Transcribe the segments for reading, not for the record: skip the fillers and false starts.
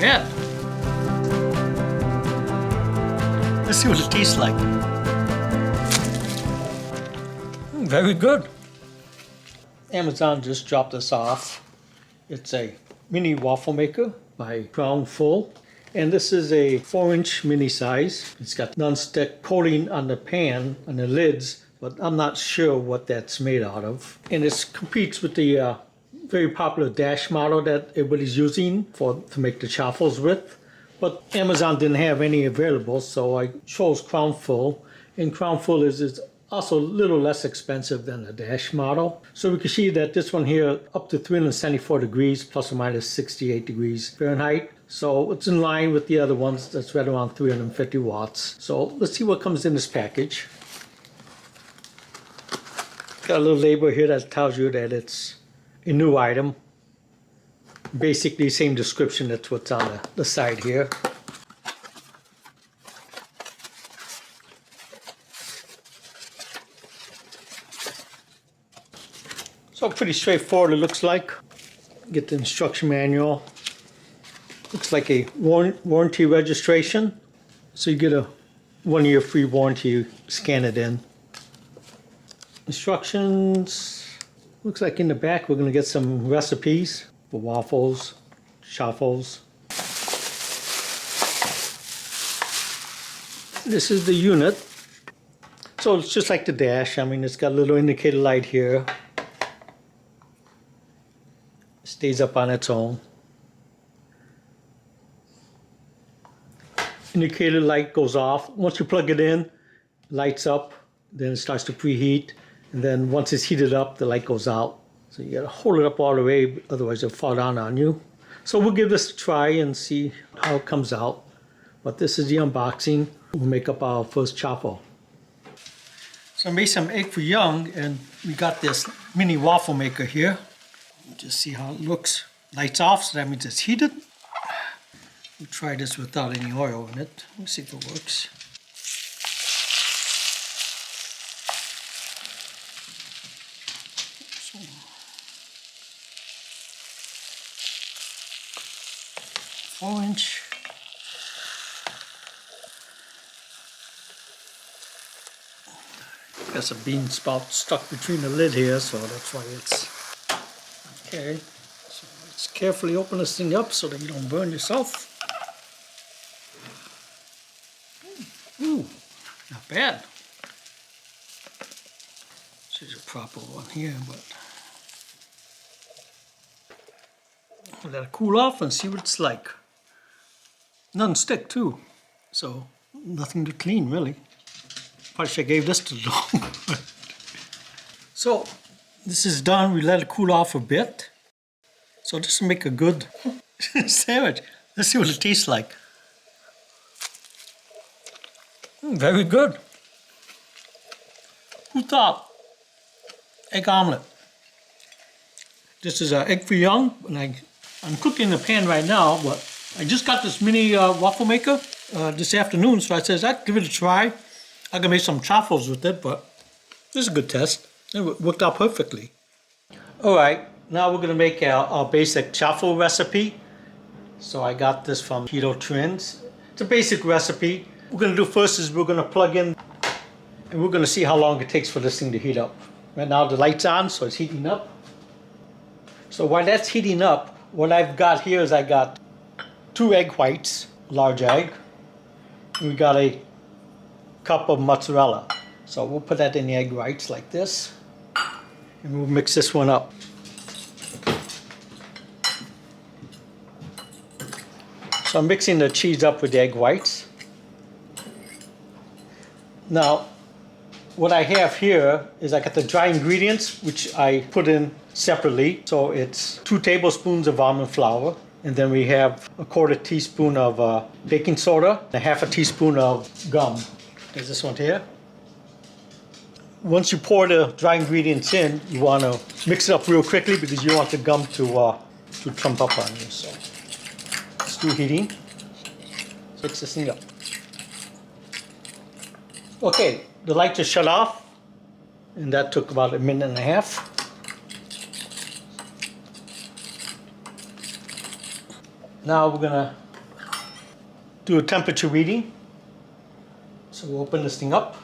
bad. Let's see what it tastes like. Very good. Amazon just dropped this off. It's a mini waffle maker by Crownful. And this is a 4-inch mini size. It's got non-stick coating on the pan, on the lids, but I'm not sure what that's made out of. And it competes with the very popular Dash model that everybody's using to make the chaffles with. But Amazon didn't have any available, so I chose Crownful. And Crownful is also a little less expensive than the Dash model. So we can see that this one here up to 374 degrees plus or minus 68 degrees Fahrenheit. So it's in line with the other ones that's right around 350 watts. So let's see what comes in this package. Got a little label here that tells you that it's a new item. Basically same description that's what's on the side here. So pretty straightforward it looks like. Get the instruction manual. Looks like a warranty registration. So you get a 1-year free warranty, you scan it in. Instructions. Looks like in the back we're going to get some recipes for waffles, chaffles. This is the unit. So it's just like the Dash. I mean, it's got a little indicator light here. Stays up on its own. Indicator light goes off. Once you plug it in, lights up, then it starts to preheat, and then once it's heated up, the light goes out. So you gotta hold it up all the way, otherwise it'll fall down on you. So we'll give this a try and see how it comes out. But this is the unboxing. We'll make up our first chaffle. So I made some egg foo young, and we got this mini waffle maker here. Just see how it looks. Lights off, so that means it's heated. We'll try this without any oil in it. Let's see if it works. So, 4-inch. Got some bean spout stuck between the lid here, so that's why it's okay. So let's carefully open this thing up so that you don't burn yourself. Ooh, not bad. This is a proper one here, but I'll let it cool off and see what it's like. Non-stick too, so nothing to clean really. Probably should have gave this to the dog. So this is done. We let it cool off a bit. So this will make a good sandwich. Let's see what it tastes like. Very good. Who thought? Egg omelet. This is egg foo young, and I'm cooking in the pan right now, but I just got this mini waffle maker this afternoon, so I said I'd give it a try. I can make some chaffles with it, but this is a good test. It worked out perfectly. Alright, now we're going to make our basic chaffle recipe. So I got this from Keto Trends. It's a basic recipe. What we're going to do first is we're going to plug in, and we're going to see how long it takes for this thing to heat up. Right now the light's on, so it's heating up. So while that's heating up, what I've got here is I got 2 egg whites, large egg. We got a cup of mozzarella. So we'll put that in the egg whites like this. And we'll mix this one up. So I'm mixing the cheese up with the egg whites. Now, what I have here is I got the dry ingredients, which I put in separately. So it's 2 tablespoons of almond flour. And then we have a 1/4 teaspoon of baking soda, and 1/2 teaspoon of gum. There's this one here. Once you pour the dry ingredients in, you want to mix it up real quickly because you want the gum to clump up on you. So it's still heating. Mix this thing up. Okay, the light just shut off, and that took about 1.5 minutes. Now we're gonna do a temperature reading. So we'll open this thing up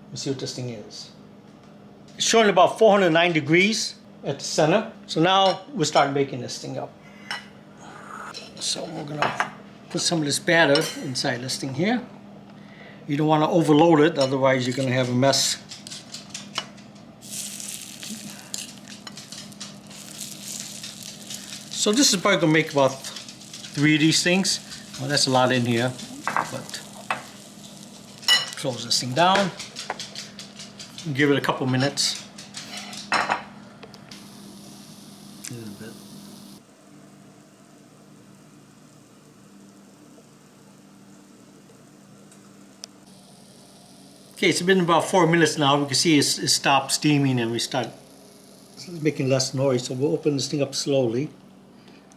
and see what this thing is. It's showing about 409 degrees at the center. So now we'll start baking this thing up. So we're gonna put some of this batter inside this thing here. You don't want to overload it, otherwise you're gonna have a mess. So this is probably gonna make about 3 of these things. Well, that's a lot in here, but close this thing down. Give it a couple minutes. A little bit. Okay, it's been about 4 minutes now. We can see it's stopped steaming and we start making less noise. So we'll open this thing up slowly.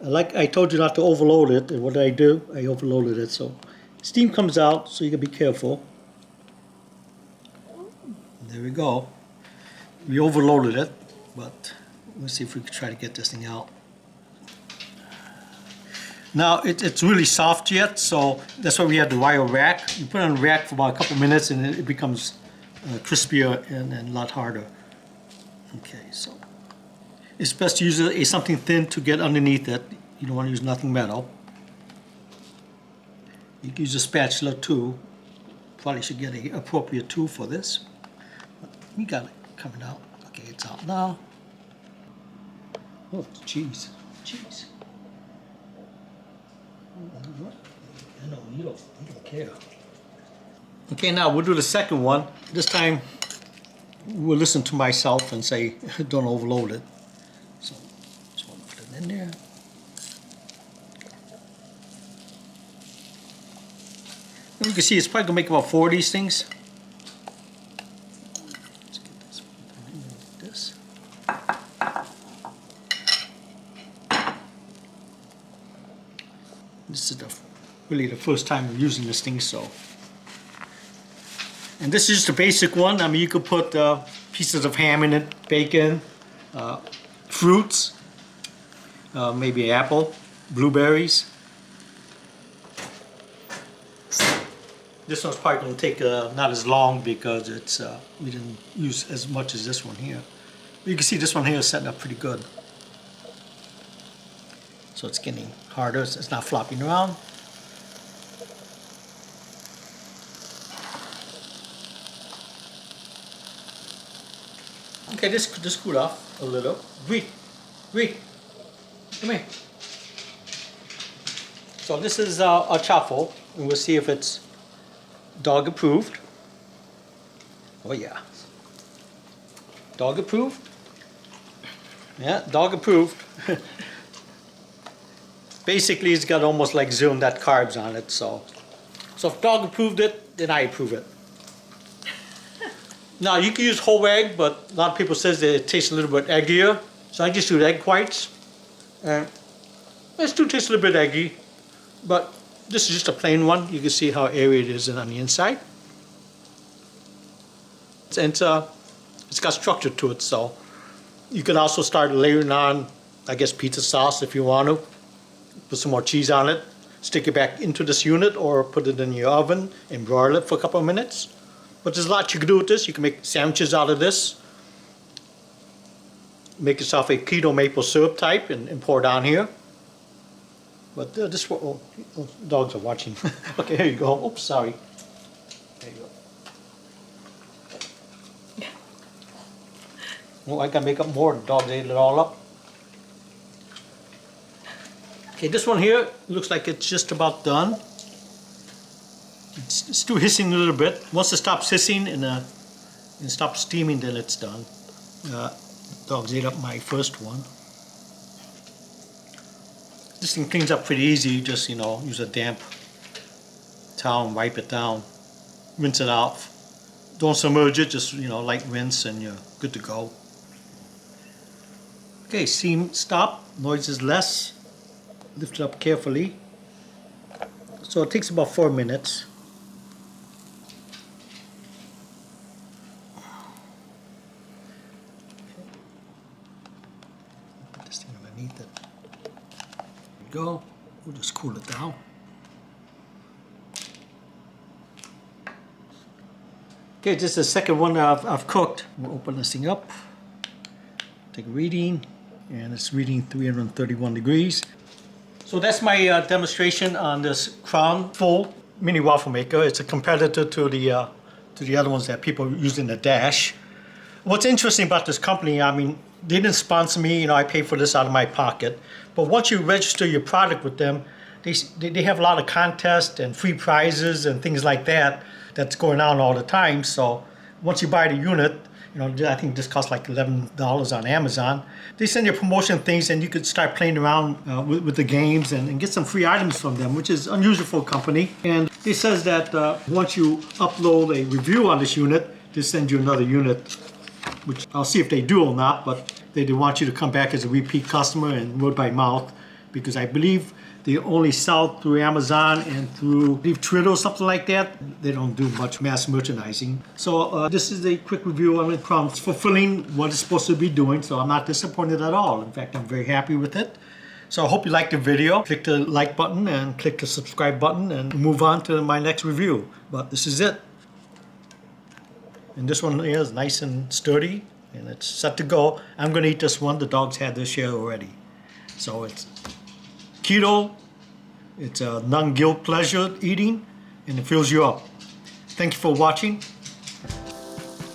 Like I told you not to overload it, and what did I do? I overloaded it. So steam comes out, so you gotta be careful. There we go. We overloaded it, but let's see if we can try to get this thing out. Now it's really soft yet, so that's why we have the wire rack. You put it on the rack for about a couple minutes and it becomes crispier and a lot harder. Okay, so it's best to use something thin to get underneath it. You don't want to use nothing metal. You can use a spatula too. Probably should get an appropriate tool for this. We got it coming out. Okay, it's out now. Oh, cheese. Cheese. I know, you don't care. Okay, now we'll do the second one. This time we'll listen to myself and say, don't overload it. So just want to put it in there. And you can see it's probably going to make about 4 of these things. Let's get this one in like this. This is really the first time we're using this thing, so. And this is just a basic one. I mean, you could put pieces of ham in it, bacon, fruits, maybe apple, blueberries. This one's probably going to take not as long because it's we didn't use as much as this one here. But you can see this one here is setting up pretty good. So it's getting harder. It's not flopping around. Okay, this cooled off a little. Wait, come here. So this is a Chaffle, and we'll see if it's dog approved. Oh yeah. Dog approved? Yeah, dog approved. Basically, it's got almost like zero net carbs on it, so if dog approved it, then I approve it. Now you can use whole egg, but a lot of people says that it tastes a little bit eggier, so I just do egg whites. And it still tastes a little bit eggy, but this is just a plain one. You can see how airy it is on the inside. And it's got structure to it, so you can also start layering on, I guess, pizza sauce if you want to. Put some more cheese on it, stick it back into this unit, or put it in your oven and broil it for a couple of minutes. But there's a lot you can do with this. You can make sandwiches out of this. Make yourself a keto maple syrup type and pour it on here. But this, oh, dogs are watching. Okay, here you go. Oops, sorry. There you go. Oh, I can make up more. The dogs ate it all up. Okay, this one here looks like it's just about done. It's still hissing a little bit. Once it stops hissing and stops steaming, then it's done. Dogs ate up my first one. This thing cleans up pretty easy. You just, use a damp towel and wipe it down. Rinse it off. Don't submerge it, just, light rinse and you're good to go. Okay, steam stop, noise is less. Lift it up carefully. So it takes about 4 minutes. Put this thing underneath it. There we go. We'll just cool it down. Okay, this is the second one that I've cooked. We'll open this thing up, take a reading, and it's reading 331 degrees. So that's my demonstration on this Crownful Mini Waffle Maker. It's a competitor to the other ones that people use in the Dash. What's interesting about this company, I mean, they didn't sponsor me, I pay for this out of my pocket. But once you register your product with them, they have a lot of contests and free prizes and things like that that's going on all the time. So once you buy the unit, I think this costs like $11 on Amazon. They send you promotion things and you could start playing around with the games and get some free items from them, which is unusual for a company. And it says that once you upload a review on this unit, they send you another unit, which I'll see if they do or not, but they want you to come back as a repeat customer and word by mouth, because I believe they only sell through Amazon and through Twitter or something like that. They don't do much mass merchandising. So this is a quick review on it. It's fulfilling what it's supposed to be doing, so I'm not disappointed at all. In fact, I'm very happy with it. So I hope you liked the video. Click the like button and click the subscribe button and move on to my next review. But this is it. And this one is nice and sturdy and it's set to go. I'm going to eat this one. The dogs had their share already. So it's keto, it's a non-guilt pleasure eating, and it fills you up. Thank you for watching.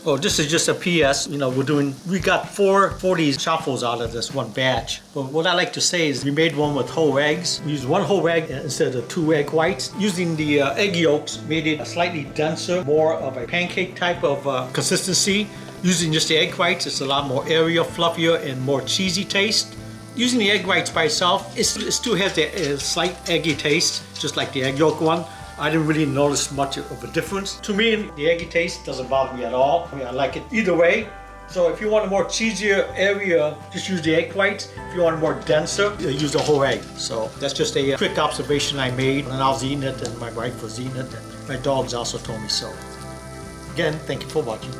Oh, this is just a PS. We got 4 40 Chaffles out of this one batch. But what I like to say is we made one with whole eggs. We used 1 whole egg instead of 2 egg whites. Using the egg yolks made it slightly denser, more of a pancake type of consistency. Using just the egg whites, it's a lot more airier, fluffier, and more cheesy taste. Using the egg whites by itself, it still has a slight eggy taste, just like the egg yolk one. I didn't really notice much of a difference. To me, the eggy taste doesn't bother me at all. I like it either way. So if you want a more cheesier area, just use the egg whites. If you want a more denser, use the whole egg. So that's just a quick observation I made when I was eating it and my wife was eating it. And my dogs also told me so. Again, thank you for watching.